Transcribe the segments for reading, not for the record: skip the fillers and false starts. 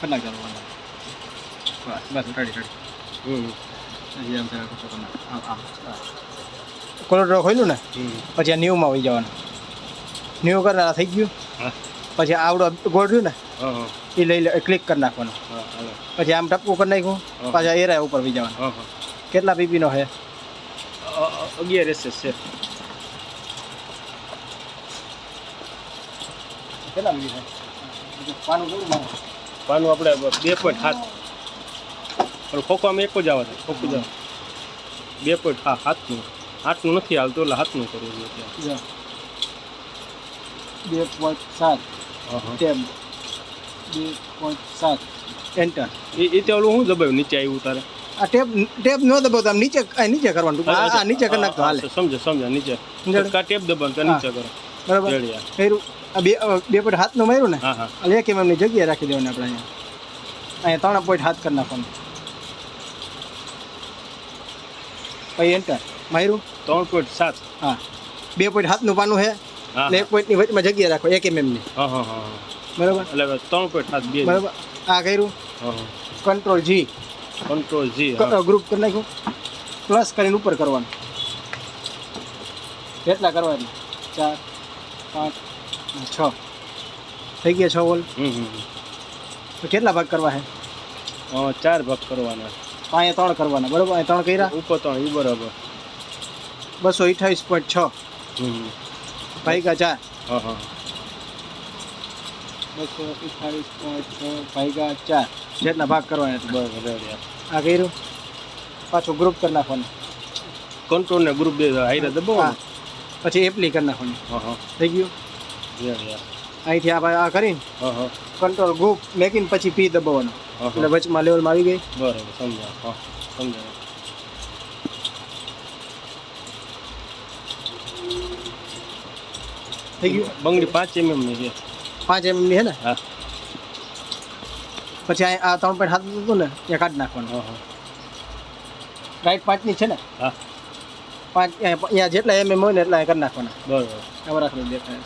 કેટલા કરવાના બસ રેડી હજી આમ થાય કશું કરવાનું આમ કોલોડ્રો ખોલ્યું ને પછી આ ન્યૂમાં વહી જવાનું ન્યૂ કરનારા થઈ ગયું પછી આવડો ગોળ રહ્યું ને એ લઈ લે ક્લિક કરી નાખવાનું પછી આમ ટપકું કરી નાખ્યું પાછા એરા ઉપર વહી જવાનું કેટલા પીપીનો છે 11 SS છે કેટલા પીપી છે પાનું કેવું મારે પાનું આપણે 2.7 પણ ખોખવામાં એક જ આવે છે ખોખું જાવ 2.7 8નું નથી આવતું એટલે 7નું કરવું જોઈએ 2.7 ટેબ 2.7 એન્ટર એ તે ઓલું શું દબાવ્યું નીચે આવ્યું તારે આ ટેબ ન દબાવતા આમ નીચે કરવાનું આ નીચે કરી નાખતો હાલે સમજા નીચે કા ટેપ દબાવ કે નીચે કરો બરાબર કર્યું આ 2.7 નું માર્યું ને એટલે 1 mm ની જગ્યાએ રાખી દેવાની આપણે અહીંયા 3.7 કરી નાખવાનું પછી એન્ટર માર્યું 3.7 હા 2.7 નું પાનું છે એટલે 1 પોઈન્ટ ની વચમાં જગ્યા રાખો 1 mm ની બરાબર એટલે 3.7 બે બરાબર આ કર્યું કંટ્રોલ G ગ્રુપ કરી નાખ્યું પ્લસ કરીને ઉપર કરવાનું કેટલા કરવાની 4 5 6 થઈ ગયા 6 વોલ તો કેટલા ભાગ કરવા છે 4 ભાગ કરવાના અહીંયા 3 કરવાના બરાબર અહીંયા 3 કર્યા ઉપર 3 એ બરાબર 228.6 ભાગ્યા 4 ભાગ્યા 4 જેટલા ભાગ કરવાના બરાબર આ કર્યું પાછું ગ્રુપ કરી નાખવાનું કંટ્રોલ ને ગ્રુપ બે હાઈરા દબાવવાનું પછી એપ્લી કરી નાખવાનું થઈ ગયું અહીંથી આ કરીને કંટ્રોલ ગ્રુપ મેકીને પછી પી દબાવવાનું એટલે વચમાં લેવલમાં આવી ગઈ બરાબર સમજા થઈ ગયું બંગડી 5 mm ની છે 5 mm ની હે ને હા પછી આ 3.7 હતું ને એ કાઢી નાખવાનું રાઈટ 5 ની છે ને હા 5 અહીંયા જેટલા mm હોય ને એટલા કરી નાખવાના બરાબર એમાં રાખી દેખાય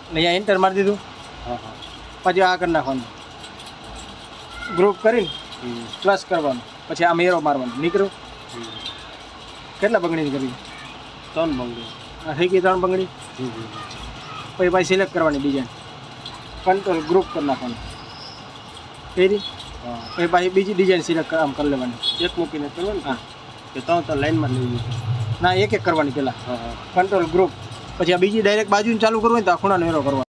અહીંયા એન્ટર મારી દીધું પછી આ કરી નાખવાનું ગ્રુપ કરીને પ્લસ કરવાનું પછી આમ એરો મારવાનું નીકળ્યું કેટલા બંગડી કરવી 3 બંગડી આ થઈ ગઈ 3 બંગડી પછી સિલેક્ટ કરવાની ડિઝાઇન કંટ્રોલ ગ્રુપ કરી નાખવાનું પછી પાછી બીજી ડિઝાઇન સિલેક્ટ આમ કરી લેવાની એક મૂકીને કરવાનું હા કે 3 લાઈનમાં લેવી ના એક કરવાની પહેલાં કંટ્રોલ ગ્રુપ પછી આ બીજી ડાયરેક્ટ બાજુને ચાલુ કરવું હોય તો આ ખૂણાનો એરો કરવાનો